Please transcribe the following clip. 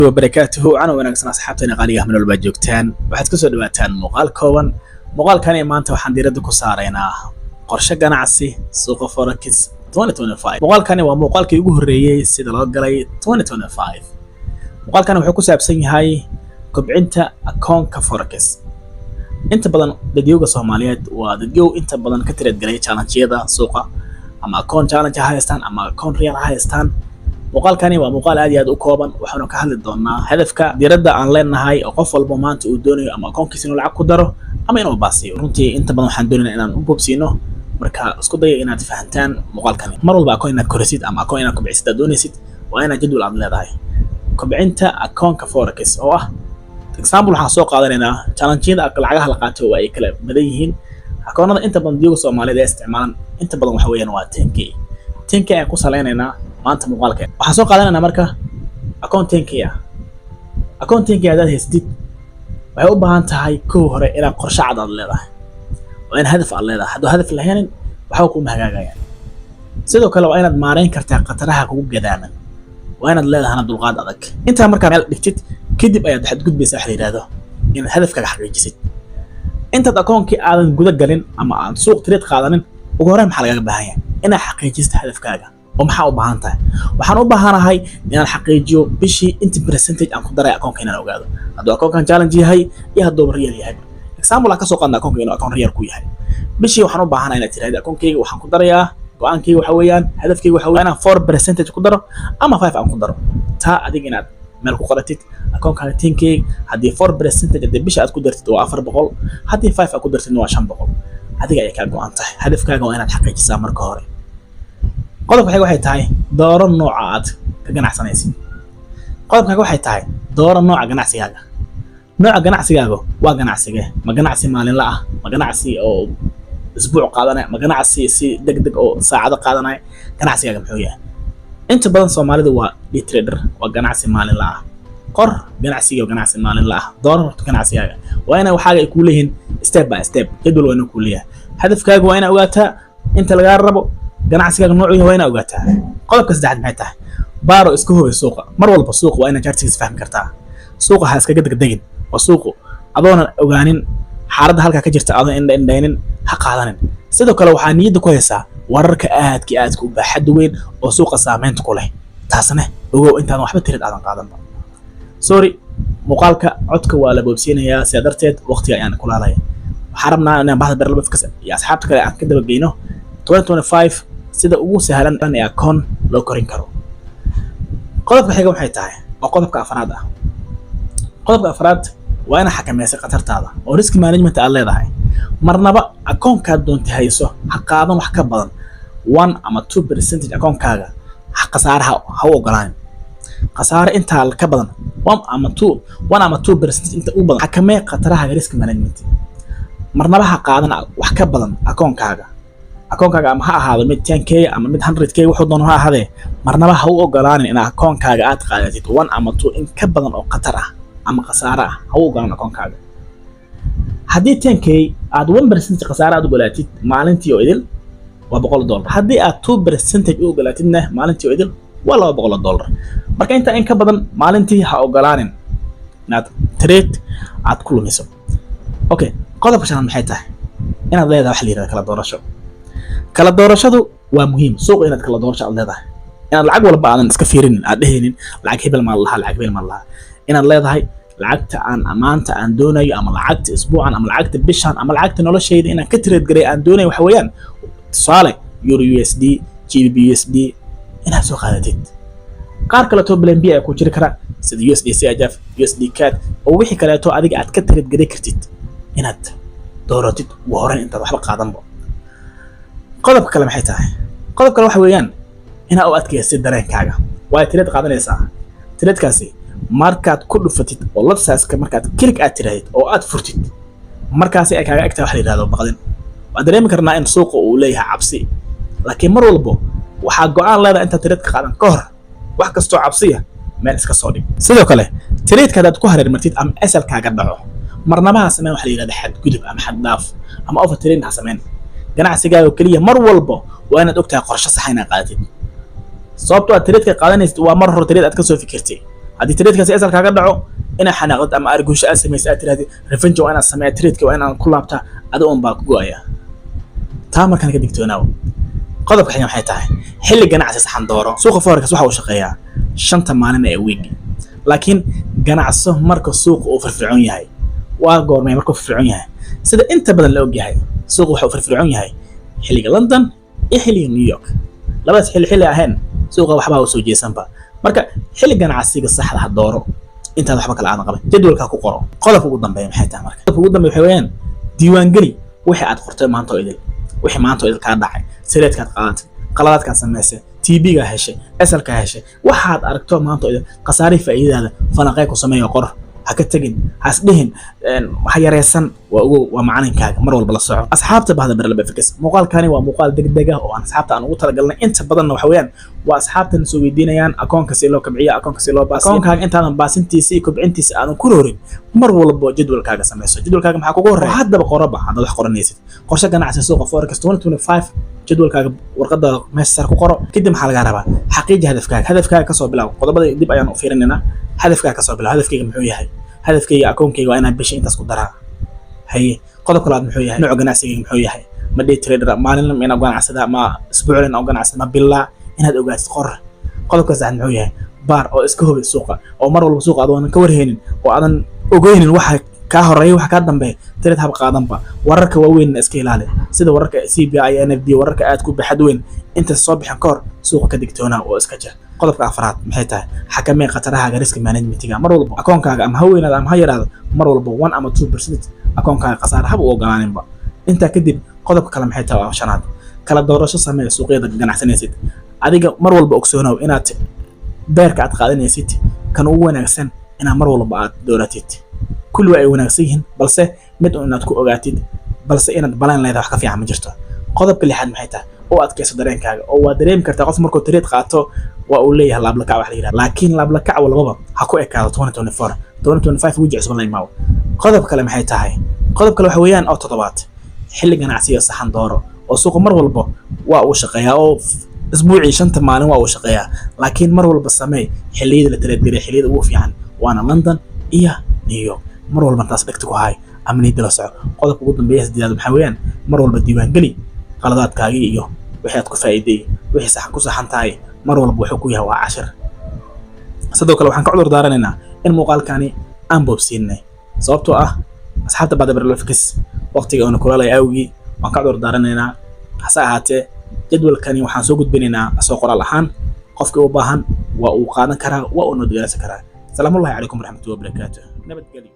وبركاته أنا وناقصنا أصحابتنا قالية من الباجوكتان waxaad ka soo dhawaataan muuqaal kooban muuqaalkani maanta waxaan diiradda ku saaraynaa qorshe ganacsi suuqa forex 2025 muuqaalkani waa muuqaalkii ugu horeeyay sida loo galay 2025 muuqaalkani wuxuu ku saabsan yahay kobcinta akoonka forex inta badan dadyoga Soomaaliyeed waa dadyo inta badan ka tirad galay challenge-yada suuqa ama akoon challenge ha haystaan ama akoon real ha haystaan muuqaalkani waa muuqaal aad iyo aad u kooban waxaanu ka hadli doonaa hadafka diiradda aan leenahay oo qof walba maanta uu doonayo ama akoonkiisa inuu lacag ku daro ama inuu baasiyo runtii inta badan waxaan doonaynaa inaan u bobsiino marka isku daya inaad fahantaan muuqaalkani mar walba akoon inaad korisid ama akoon inaad kobcisid aad doonaysid waa inaad jadwal aad leedahay kobcinta akoonka forex oo ah example waxaan soo qaadanaynaa challenge-yada lacagaha la qaato oo ay kala badan yihiin akoonada inta badan dadyoga Soomaaliyeed ee isticmaalaan inta badan waxa weeyaan waa 10k aan ku saleynaynaa maanta muuqaalka waxaan soo qaadanaynaa marka akoon 10k aad haysatid waxay u baahan tahay koo hore inaad qorshe cad aad leedahay waa in hadaf aad leedahay haddii hadaf la helin waxa ku mahagaagayaan sidoo kale waa inaad maareyn kartaa qataraha kugu gadaaman waa inaad leedahay dulqaad adag inta marka meel dhigtid kadib ayaad xad gudbaysaa wax la yiraahdo in hadafkaaga xaqiijisid intaad akoonkii aadan guda galin ama aan suuq trade qaadanin ugu horreyn maxaa laga baahan yahay inaad xaqiijisid hadafkaaga oo maxaa u baahan tahay waxaan u baahanahay inaan xaqiijiyo bishii inta percentage aan ku daray akoonka inaan ogaado hadduu akoonkan challenge yahay iyo hadduu real yahay example aan ka soo qaadnaa akoonka inuu akoon real ku yahay bishii waxaan u baahanahay inaad tiraahdo akoonkayga waxaan ku darayaa go'aankayga waxa weeyaan hadafkayga waxa weeyaan 4% ku daro ama 5 aan ku daro taa adiga inaad meel ku qoratid akoonkaaga 10k haddii 4% haddii bisha aad ku dartid waa 400 haddii 5 aad ku dartid waa 500 adiga ay ka go'an tahay hadafkaaga waa inaad xaqiijisaa marka hore qodobka xiga waxay tahay dooro nooca aad ka ganacsanaysid qodobka waxay tahay dooro nooca ganacsigaaga waa ganacsiga ma ganacsi maalinle ah ma ganacsi oo isbuuc qaadanaya ma ganacsi si degdeg oo saacado qaadanaya ganacsigaaga muxuu yahay inta badan Soomaalidu waa day trader waa ganacsi maalinle ah qor ganacsi maalinle ah dooro ganacsigaaga waa inay waxaaga ay ku leeyihiin step by step jadwal waa inuu ku leeyahay hadafkaaga waa inaad ogaataa inta laga rabo ganacsigaaga noocu waa inaad ogaataa qodobka saddexaad maxay tahay baaro isku hooyo suuqa mar walba suuqa waa inaad jartigiisa fahmi kartaa suuqa ha iskaga degdegin waa suuqu adoona ogaanin xaaladda halka ka jirta adoon indhaynin ha qaadanin sidoo kale waxaa niyadda ku haysaa wararka aadka u baaxad weyn oo suuqa saameynta ku leh taasna ogow intaan waxba tirid aadan qaadanba sorry muuqaalka codka waa la boobsiinayaa sidaa darteed waqtiga ayaan ku laalaya waxaan rabnaa inaan bahda berlabafkas iyo asxaabta kale aan ka daba geyno 2025 sida ugu sahlan ee akoon loo korin karo qodobka xiga waxay tahay waa qodobka afraad ah qodobka afraad waa inaad xakamayso khatartaada oo risk management aad leedahay marnaba akoonkaad doontay hayso ha qaadan wax ka badan 1 ama 2% akoonkaaga khasaaraha ha u ogolaanin khasaare inta ka badan 1 ama 2% inta u badan xakamee khataraha risk management marnaba ha qaadan wax ka badan akoonkaaga ama ha ahaado mid 10k ama mid 100k wuxuu doono ha ahaadee marnaba ha u ogolaanin in akoonkaaga aad qaadatid 1 ama 2 in ka badan oo khatar ah ama khasaare ah ha u ogolaanin akoonkaaga haddii 10k aad 1% khasaare aad ogolaatid maalintii oo idil waa $100 haddii aad 2% u ogolaatidna maalintii oo idil waa $200 marka inta in ka badan maalintii ha ogolaanin inaad trade aad ku lumiso okay qodobka shanaad maxay tahay inaad leedahay wax la yiraahdo kala doorashadu waa muhiim suuq inaad kala doorasho aad leedahay inaad lacag walba aadan iska fiirinin aad dheheenin lacag hebel ma laha inaad leedahay lacagta aan amaanta aan doonayo ama lacagta isbuucan ama lacagta bishan ama lacagta noloshayda inaan ka trade garay aan doonayo waxa weeyaan tusaale euro USD GBP USD inaad soo qaadatid qaar kale to BNB ay ku jiri kara sida USD CHF USD CAD oo wixii kale to adiga aad ka trade garay kartid inaad dooratid ugu horreyn intaad waxba qaadanba qodobka kale maxay tahay qodobka kale waxa weeyaan inaad u adkaysid dareenkaaga waa trade qaadanaysaa trade-kaasi markaad ku dhufatid oo labsaaska markaad kilik aad tiraahid oo aad furtid markaasi ay kaaga egtaa wax la yiraahdo baqdin waa dareemi karnaa in suuqa uu leeyahay cabsi laakiin mar walba waxaa go'aan leedahay inta trade ka qaadan ka hor wax kastoo cabsiya meel iska soo dhig sidoo kale trade-ka aad ku hareermartid ama asal kaaga dhaco marnaba ha sameyn wax la yiraahdo xad gudub ama xad dhaaf ama over trade ha sameyn ganacsigaaga kaliya mar walba waa inaad ogtahay qorshe sax inaad qaadatid sababtoo ah trade ka qaadanaysid waa mar hore trade aad ka soo fikirtay haddii tradeekaasi asal kaaga dhaco ina xanaaqad ama argusho aad samaysa aad tiraahdo revenge waa inaan sameeyaa tradeka waa inaan ku laabtaa adiga un baa ku go'aya taa markaan ka digtoonaaw qodobka xiga maxay tahay xilli ganacsi saxan dooro suuqa forex waxa uu shaqeeyaa 5 maalin ee week laakiin ganacso marka suuqa uu firfircoon yahay waa goormay marka uu firfircoon yahay sida inta badan la og yahay suuqa waxa uu firfircoon yahay xilliga London iyo xilliga New York labadaas xilli ahayn suuqa waxba uu soo jeesanba marka xilli ganacsiga saxda ah dooro inta waxba kala aan qaban jadwalka ku qoro qodobka ugu dambeeya maxay tahay marka qodobka ugu dambeeya waxa weeyaan diiwaan gali wixii aad qortay maanta oo idil wixii maanta oo idil ka dhacay sireedkaad qaadatay qaladaadkaad samaysay TB-ga heshay SL-ka heshay waxaad aragto maanta oo idil qasaari faa'iidada falanqay ku sameeyo qor ha ka tagin has dhihin waxa yareysan waa macalinkaaga mar walba la soco asxaabta bahda Berlebe Fix muuqaalkani waa muuqaal degdeg ah oo aan asxaabta aan ugu talagalnay inta badan waxa weeyaan waa asxaabtan soo weydiinayaan akoonka si loo kabciyo akoonka si loo baasiyo akoonkaaga intaadan baasintiisa iyo kobcintiisa aadan ku roorin mar walba jadwalkaaga sameyso jadwalkaaga maxaa kugu horeeya haddaba qoraba hadda wax qoranaysid qorshe ganacsi suuqa forex 2025 jadwalkaaga warqada meesha ku qoro kadib maxaa laga rabaa xaqiiji hadafkaaga ka soo bilaw qodobada dib ayaan u fiirinaynaa hadafkaaga ka soo bilaw hadafkaaga muxuu yahay hadafkayga akoonkayga waa inaan bishi intaas ku daraa haye qodobka labaad muxuu yahay nooca ganacsiga muxuu yahay ma day trader maalin ina ganacsada ma isbuucin oo ganacsada ma bilaa inaad ogaatid qor qodobka sax muxuu yahay baar oo iska hubi suuqa oo mar walba suuqa aad ka warheenin oo aadan ogeynin waxa ka horeeyo waxa ka dambeeyo trade hab qaadanba wararka waaweyn iska ilaali sida wararka CPI NFD wararka aad ku baxad weyn inta soo bixin kor suuqa ka digtoona oo iska jir qodobka afraad maxay tahay xakamee khataraha risk management-ga mar walba akoonkaaga ama haweenada ama hayraado mar walba 1 ama 2% akoonkaaga qasaar hab u ogolaaninba inta kadib qodobka kale maxay tahay shanaad kala doorasho samee suuqyada ganacsanaysid adiga mar walba ogsoonow inaad beerka aad qaadanaysid kan ugu wanaagsan inaad mar walba aad dooratid kullu ay wanaagsan yihiin balse mid inaad ku ogaatid balse inaad balan leedahay wax ka fiican ma jirto qodobka lixaad maxay tahay oo aad kayso dareenkaaga oo waa dareemi kartaa qof markuu trade qaato waa uu leeyahay laab la kac wax la yiraahdo laakiin laab la kac walba ha ku ekaado 2025 wajii cusub la imaado qodob kale maxay tahay qodob kale waxa weeyaan oo toddobaad xilli ganacsiga saxan dooro oo suuqa mar walba waa uu shaqeeyaa oo isbuucii 5 maalin waa uu shaqeeyaa laakiin mar walba sameey xilliyada la trade garay xilliyada ugu fiican waana London iyo New York mar walba taas dhigto ku hay amniga la soco qodobka ugu dambeeya sideed waxa weeyaan mar walba diiwaan gali qaladaadkaaga iyo wixii aad ku faa'iiday wixii sax ku saxan tahay mar walba wuxuu ku yahay waa 10 sidoo kale waxaan ka cudur daaranaynaa in muuqaalkani aan boobsiinay sababtoo ah asxaabta baada Berlebe Fix waqtiga oo kulaalay awgi waan ka cudur daaranaynaa hase ahaatee jadwalkani waxaan soo gudbinaynaa soo qoraal ahaan qofkii u baahan waa uu qaadan karaa waa uu noo diyaarsan karaa salaamu alaykum warahmatullahi wabarakatuh nabadgelyo